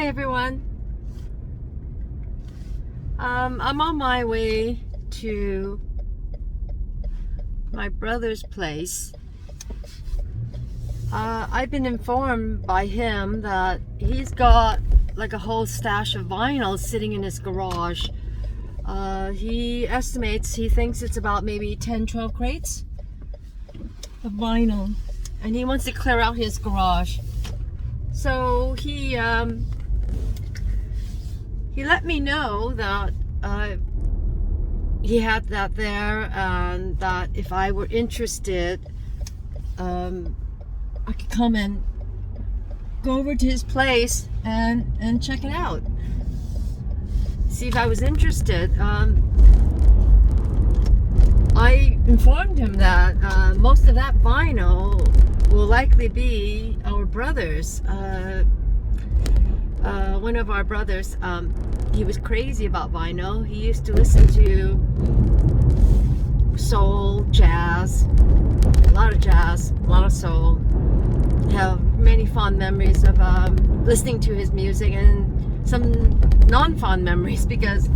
Hi everyone. I'm on my way to my brother's place. I've been informed by him that he's got like a whole stash of vinyl sitting in his garage. He thinks it's about maybe 10-12 crates of vinyl, and he wants to clear out his garage. So he let me know that he had that there, and that if I were interested, I could come and go over to his place and check it out. See if I was interested. I informed him that most of that vinyl will likely be our brother's. One of our brothers, he was crazy about vinyl. He used to listen to soul, jazz, a lot of soul. Have many fond memories of listening to his music, and some non-fond memories because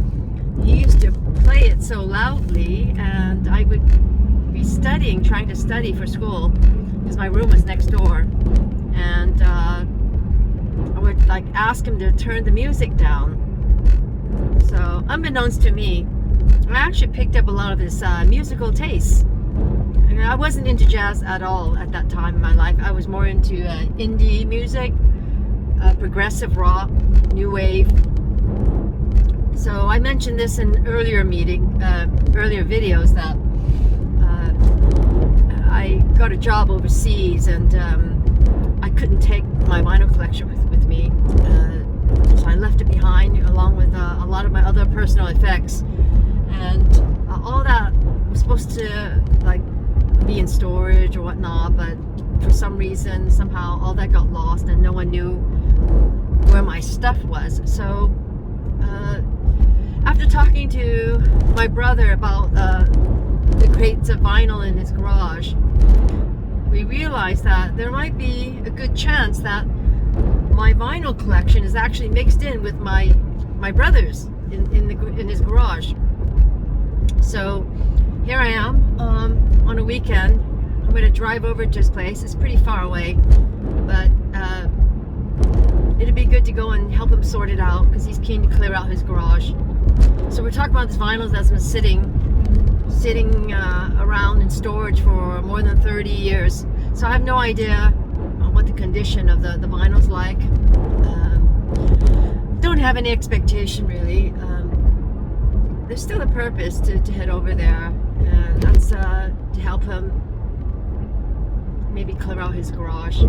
he used to play it so loudly, and I would be trying to study for school, because my room was next door, and I would like ask him to turn the music down. So unbeknownst to me, I actually picked up a lot of his musical tastes. I wasn't into jazz at all at that time in my life. I was more into indie music, progressive rock, new wave. So I mentioned this in earlier videos that I got a job overseas, and I couldn't take my vinyl collection with me, so I left it behind along with a lot of my other personal effects, and all that was supposed to like be in storage or whatnot, but for some reason somehow all that got lost and no one knew where my stuff was. So after talking to my brother about the crates of vinyl in his garage, we realized that there might be a good chance that my vinyl collection is actually mixed in with my brother's in his garage. So here I am on a weekend. I'm going to drive over to his place. It's pretty far away, but it'd be good to go and help him sort it out, because he's keen to clear out his garage. So we're talking about this vinyl that's been sitting around in storage for more than 30 years. So I have no idea what the condition of the vinyl's like. Don't have any expectation really. There's still a purpose to head over there, and that's to help him maybe clear out his garage.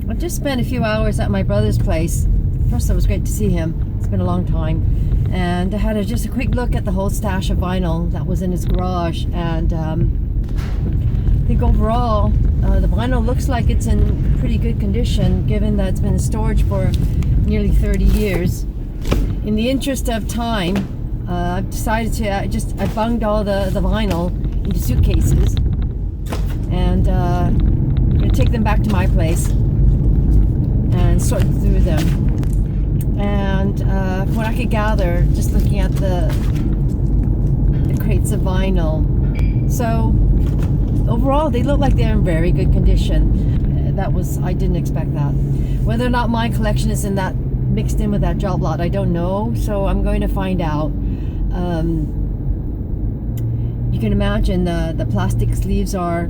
I've just spent a few hours at my brother's place. First, it was great to see him. It's been a long time. And I had just a quick look at the whole stash of vinyl that was in his garage. And I think overall, the vinyl looks like it's in pretty good condition, given that it's been in storage for nearly 30 years. In the interest of time, I've decided to, I bunged all the vinyl into suitcases, and I'm going to take them back to my place and sort through them. And from what I could gather, just looking at the crates of vinyl, so overall they look like they're in very good condition. I didn't expect that. Whether or not my collection is mixed in with that job lot, I don't know, so I'm going to find out. You can imagine the plastic sleeves they're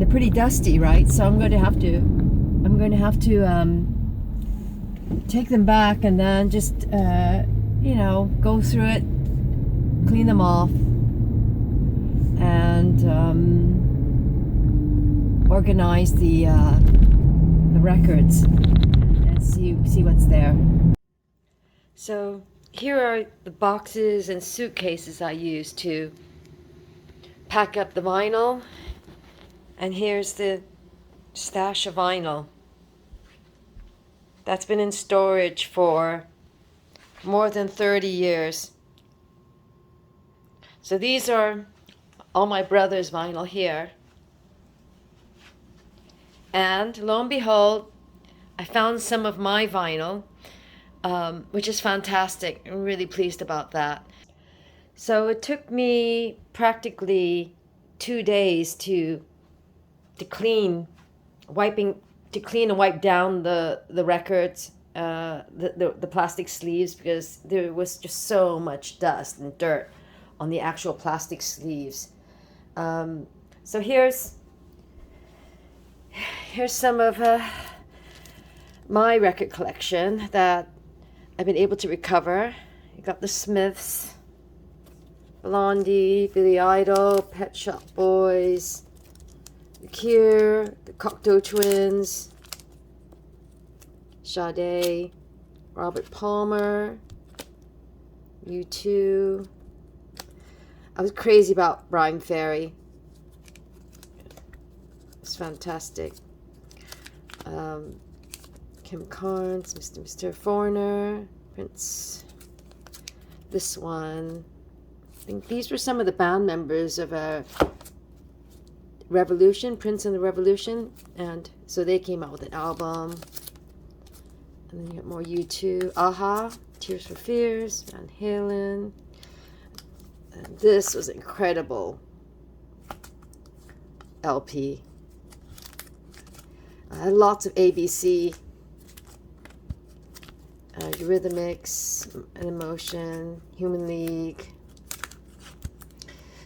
pretty dusty, right? So I'm going to have to take them back, and then just go through it, clean them off, and organize the records and see what's there. So here are the boxes and suitcases I use to pack up the vinyl, and here's the stash of vinyl that's been in storage for more than 30 years. So these are all my brother's vinyl here. And lo and behold, I found some of my vinyl, which is fantastic. I'm really pleased about that. So it took me practically 2 days to clean, to clean and wipe down the records, the plastic sleeves, because there was just so much dust and dirt on the actual plastic sleeves. So here's some of my record collection that I've been able to recover. You got the Smiths, Blondie, Billy Idol, Pet Shop Boys, The Cure, the Cocteau Twins, Sade, Robert Palmer, U2. I was crazy about Brian Ferry. It's fantastic. Kim Carnes, Mr. Foreigner, Prince. This one. I think these were some of the band members of Revolution, Prince and the Revolution, and so they came out with an album. And then you got more U2, Aha, Tears for Fears, Van Halen. And this was incredible LP. Lots of ABC, Eurythmics, An Emotion, Human League.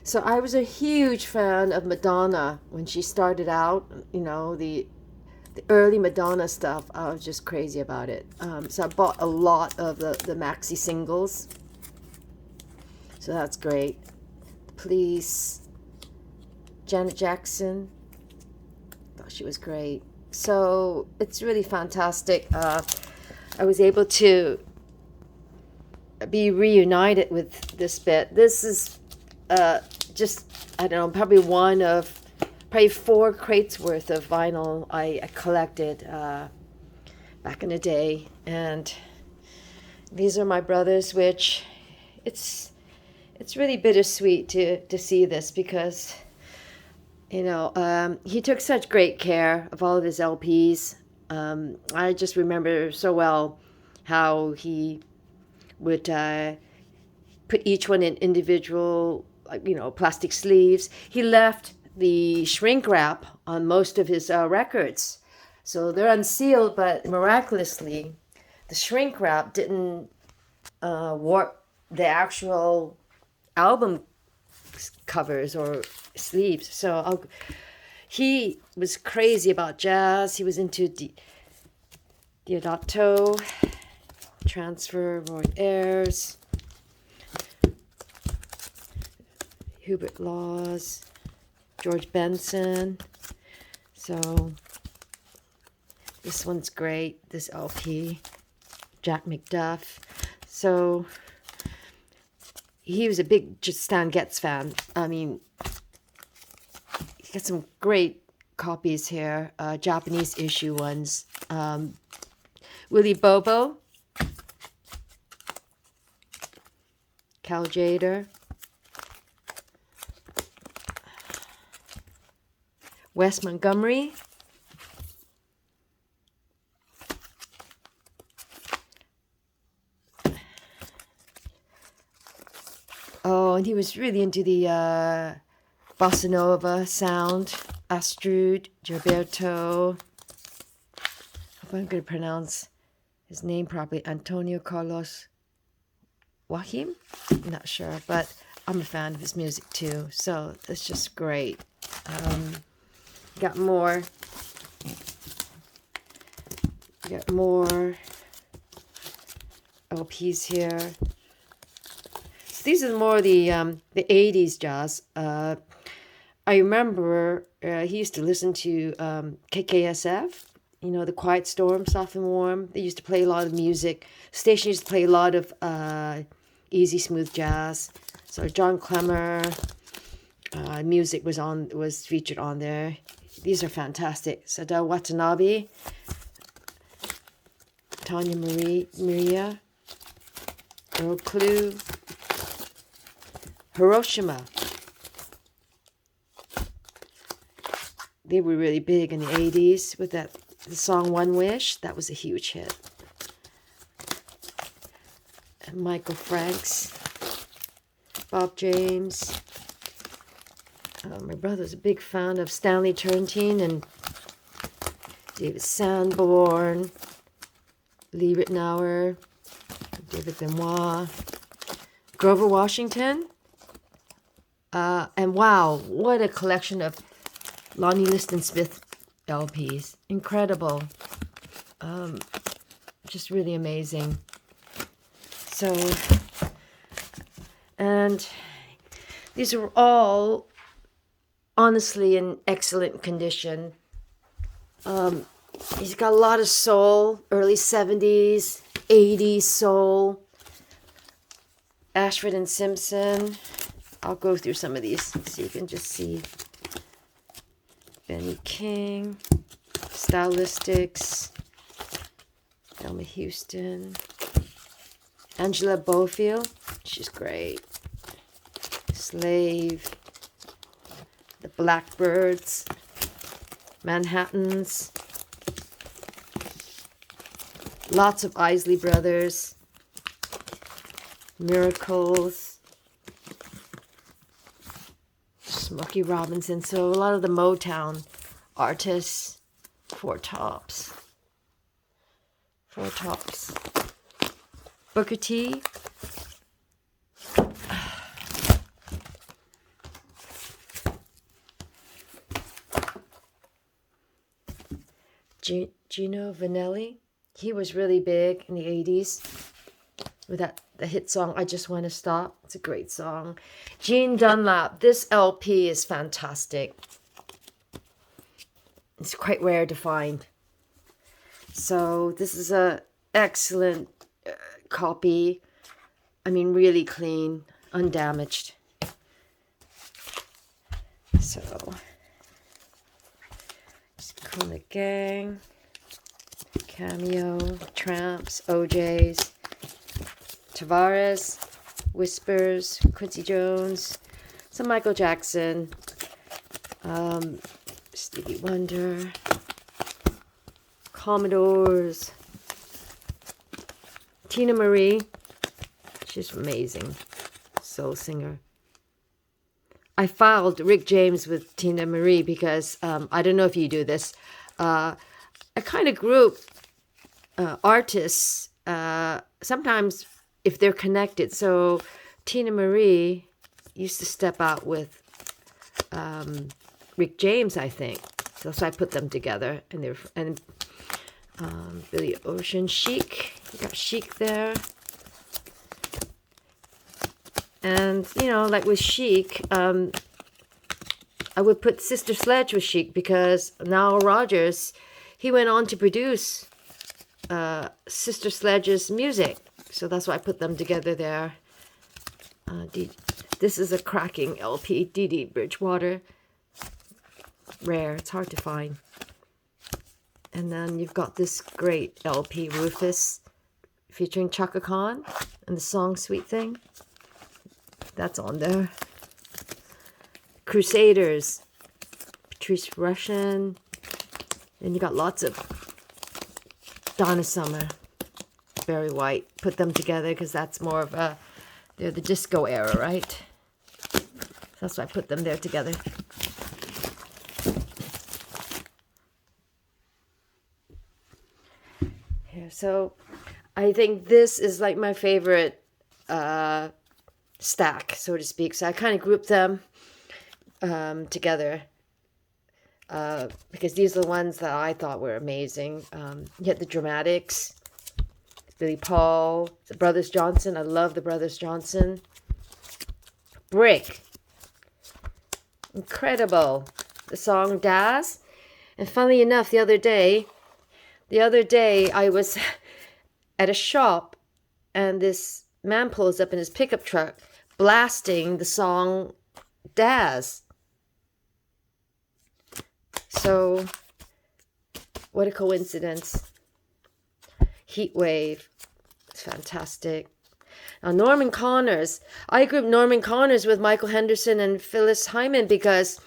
So I was a huge fan of Madonna when she started out. You know, the early Madonna stuff. I was just crazy about it. So I bought a lot of the maxi singles. So that's great. The Police, Janet Jackson. Thought she was great. So it's really fantastic. I was able to be reunited with this bit. This is just, I don't know, probably one of, probably 4 crates worth of vinyl I collected back in the day. And these are my brothers, which it's really bittersweet to see this, because you know, he took such great care of all of his LPs. I just remember so well how he would put each one in individual, you know, plastic sleeves. He left the shrink wrap on most of his records. So they're unsealed, but miraculously, the shrink wrap didn't warp the actual album covers or sleeves. So he was crazy about jazz. He was into Diodato, Transfer, Roy Ayers, Hubert Laws, George Benson. So this one's great, this LP, Jack McDuff. So he was a big Stan Getz fan. I mean, he got some great copies here, Japanese issue ones. Willie Bobo, Cal Jader, Wes Montgomery, oh, and he was really into the bossa nova sound. Astrud Gilberto. Hope I'm going to pronounce his name properly. Antonio Carlos Joaquim? I'm not sure, but I'm a fan of his music too. So it's just great. Got more. Got more LPs here. So these are more the 80s jazz. I remember he used to listen to KKSF, you know, the Quiet Storm, Soft and Warm. They used to play a lot of music. Station used to play a lot of easy, smooth jazz. So John Clemmer music was featured on there. These are fantastic. Sadao Watanabe, Tanya Maria, Earl Clue, Hiroshima. They were really big in the 80s with that the song One Wish, that was a huge hit. And Michael Franks, Bob James. My brother's a big fan of Stanley Turrentine and David Sanborn, Lee Ritenour, David Benoit, Grover Washington. And wow, what a collection of Lonnie Liston Smith LPs. Incredible. Just really amazing. So, and these are all honestly in excellent condition. He's got a lot of soul, early 70s, 80s soul. Ashford and Simpson. I'll go through some of these so you can just see. Benny King, Stylistics, Thelma Houston, Angela Bofield, she's great. Slave, the Blackbirds, Manhattans, lots of Isley Brothers, Miracles, Smokey Robinson. So a lot of the Motown artists. Four Tops. Booker T. Gino Vanelli. He was really big in the 80s with the hit song I Just Want to Stop. It's a great song. Gene Dunlap. This LP is fantastic. It's quite rare to find. So this is a excellent copy. I mean, really clean, undamaged. So, Cool and the Gang, Cameo, Tramps, OJs, Tavares, Whispers, Quincy Jones, some Michael Jackson, Stevie Wonder, Commodores, Tina Marie. She's amazing. Soul singer. I filed Rick James with Tina Marie because I don't know if you do this. I kind of group artists sometimes if they're connected. So Tina Marie used to step out with Rick James, I think. So I put them together, and Billy Ocean, Chic. You got Chic there. And, you know, like with Chic, I would put Sister Sledge with Chic because Nile Rodgers, he went on to produce Sister Sledge's music. So that's why I put them together there. This is a cracking LP, Dee Dee Bridgewater. Rare, it's hard to find. And then you've got this great LP, Rufus, featuring Chaka Khan and the song Sweet Thing. That's on there. Crusaders, Patrice Rushen. Then you got lots of Donna Summer, Barry White. Put them together because that's more of they're the disco era, right? That's why I put them there together. Here, so I think this is like my favorite stack, so to speak. So I kind of grouped them together because these are the ones that I thought were amazing. You had the Dramatics, Billy Paul, the Brothers Johnson. I love the Brothers Johnson. Brick. Incredible. The song Daz. And funnily enough, the other day I was at a shop and this man pulls up in his pickup truck blasting the song Daz. So, what a coincidence. Heat Wave. It's fantastic. Now, Norman Connors. I grouped Norman Connors with Michael Henderson and Phyllis Hyman because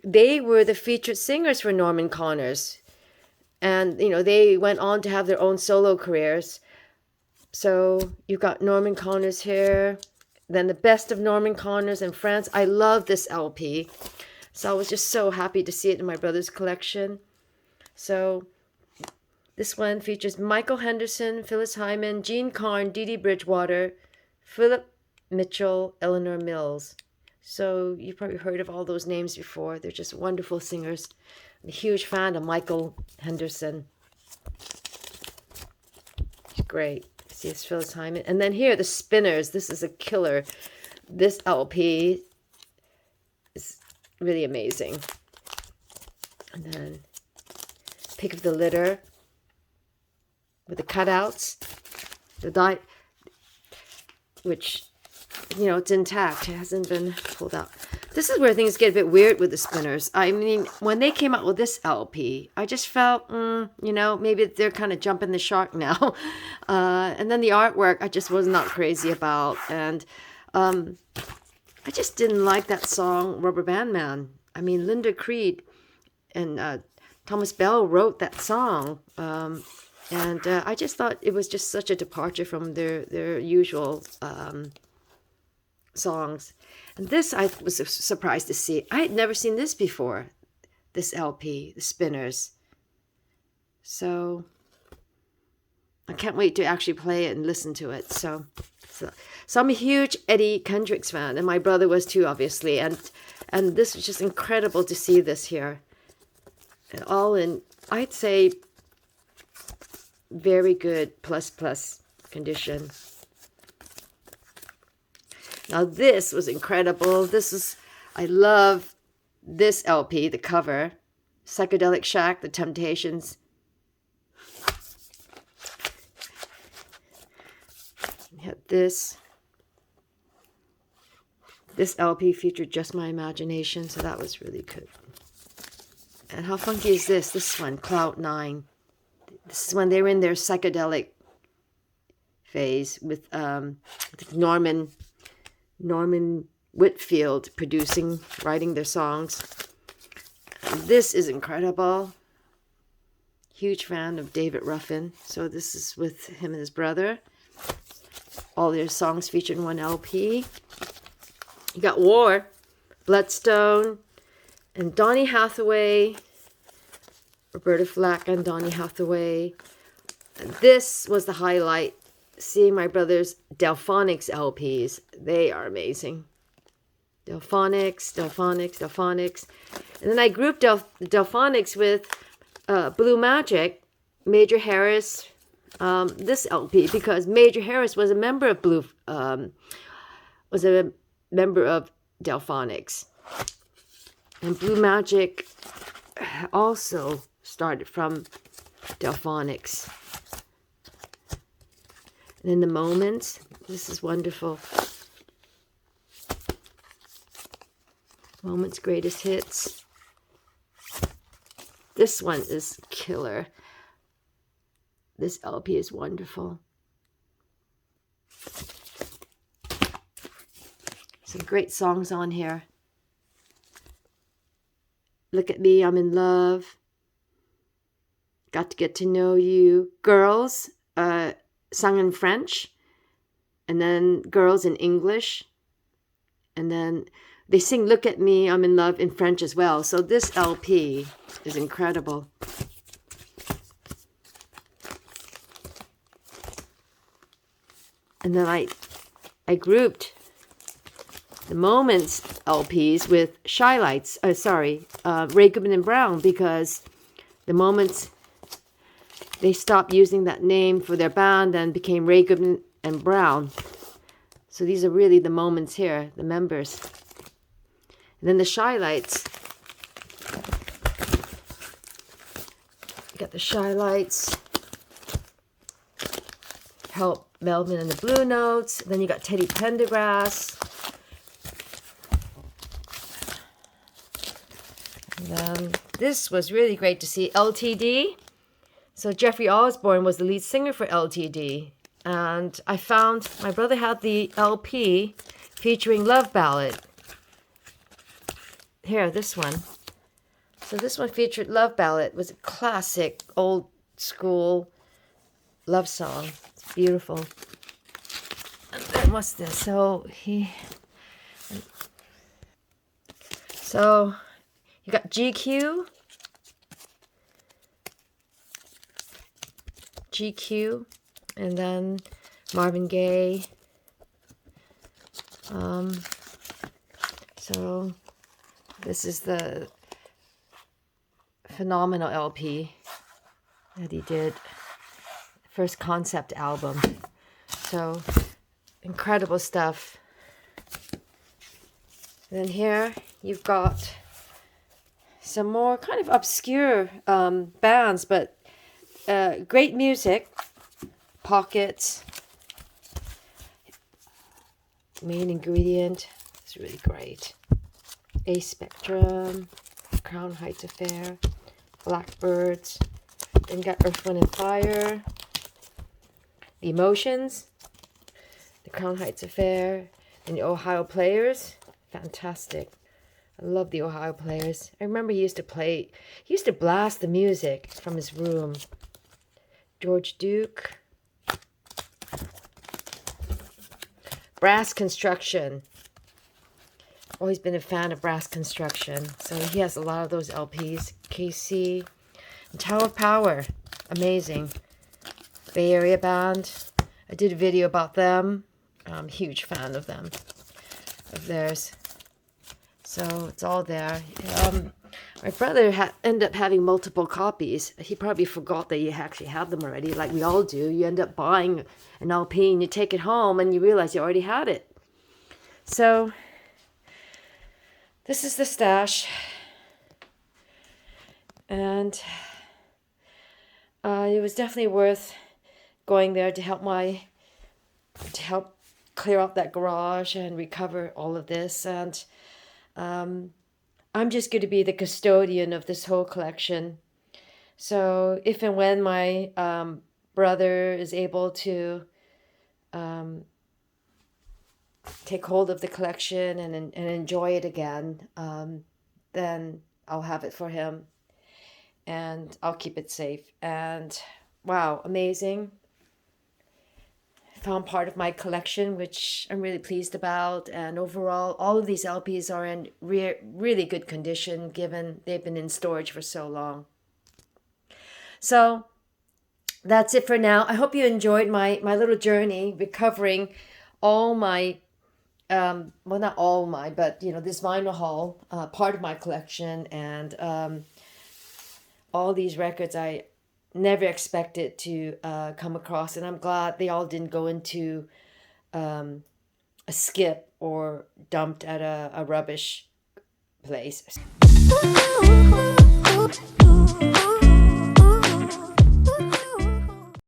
they were the featured singers for Norman Connors. And, you know, they went on to have their own solo careers. So you've got Norman Connors here. Then the best of Norman Connors in France. I love this LP. So I was just so happy to see it in my brother's collection. So this one features Michael Henderson, Phyllis Hyman, Gene Carn, Dee Dee Bridgewater, Philip Mitchell, Eleanor Mills. So you've probably heard of all those names before. They're just wonderful singers. I'm a huge fan of Michael Henderson. He's great. See, it's Phyllis Hyman. And then here, the Spinners. This is a killer. This LP is really amazing. And then Pick of the Litter with the cutouts. Which, you know, it's intact. It hasn't been pulled out. This is where things get a bit weird with the Spinners. I mean, when they came out with this LP, I just felt, you know, maybe they're kind of jumping the shark now. And then the artwork, I just was not crazy about. And I just didn't like that song, Rubber Band Man. I mean, Linda Creed and Thomas Bell wrote that song. And I just thought it was just such a departure from their usual songs. And this I was surprised to see. I had never seen this before, this LP, The Spinners. So I can't wait to actually play it and listen to it. So I'm a huge Eddie Kendricks fan, and my brother was too, obviously. And this was just incredible to see this here. And all in, I'd say, very good plus condition. Now this was incredible. I love this LP, the cover. Psychedelic Shack, The Temptations. We had this. This LP featured Just My Imagination, so that was really good. And how funky is this? This one, Cloud 9. This is when they were in their psychedelic phase with Norman Whitfield writing their songs. This is incredible. Huge fan of David Ruffin. So this is with him and his brother. All their songs featured in one LP. You got War, Bloodstone, and Donny Hathaway. Roberta Flack and Donny Hathaway. And this was the highlight. Seeing my brother's Delphonics LPs. They are amazing. Delphonics. And then I grouped Delphonics with Blue Magic, Major Harris, this LP, because Major Harris was a member of Delphonics. And Blue Magic also started from Delphonics. And in the Moments, this is wonderful. Moments Greatest Hits. This one is killer. This LP is wonderful. Some great songs on here. Look at Me, I'm in Love. Got to Get to Know You. Girls, sung in French. And then Girls in English. And then they sing Look at Me, I'm in Love in French as well. So this LP is incredible. And then I grouped the Moments LPs with Ray Goodman and Brown, because the Moments, they stopped using that name for their band and became Ray Goodman and Brown. So these are really the Moments here, the members. And then the Shy Lights. You got the Shy Lights. Help Melvin and the Blue Notes. Then you got Teddy Pendergrass. And this was really great to see. LTD. So Jeffrey Osborne was the lead singer for LTD. And I found my brother had the LP featuring Love Ballad. Here, this one. So this one featured Love Ballad. It was a classic, old school love song. It's beautiful. And then what's this? So you got GQ, and then Marvin Gaye. So this is the phenomenal LP that he did, first concept album. So incredible stuff. And then here you've got some more kind of obscure bands, but great music. Pockets, Main Ingredient, it's really great. A Spectrum, Crown Heights Affair, Blackbirds. Then you got Earth, Wind and Fire, The Emotions, The Crown Heights Affair, and the Ohio Players. Fantastic. I love the Ohio Players. I remember he used to blast the music from his room. George Duke. Brass Construction. Always been a fan of Brass Construction. So he has a lot of those LPs. KC. And Tower of Power. Amazing. Bay Area band. I did a video about them. I'm a huge fan of them. Of theirs. So it's all there. My brother ended up having multiple copies. He probably forgot that you actually had them already, like we all do. You end up buying an LP and you take it home and you realize you already had it. So this is the stash. And it was definitely worth going there to help clear out that garage and recover all of this. And I'm just going to be the custodian of this whole collection. So if and when my brother is able to take hold of the collection and enjoy it again, then I'll have it for him. And I'll keep it safe. And wow, amazing. Found part of my collection, which I'm really pleased about. And overall, all of these LPs are in really good condition, given they've been in storage for so long. So that's it for now. I hope you enjoyed my little journey recovering all my, well, not all my, but, this vinyl haul, part of my collection. And all these records I never expected to come across, and I'm glad they all didn't go into a skip or dumped at a rubbish place.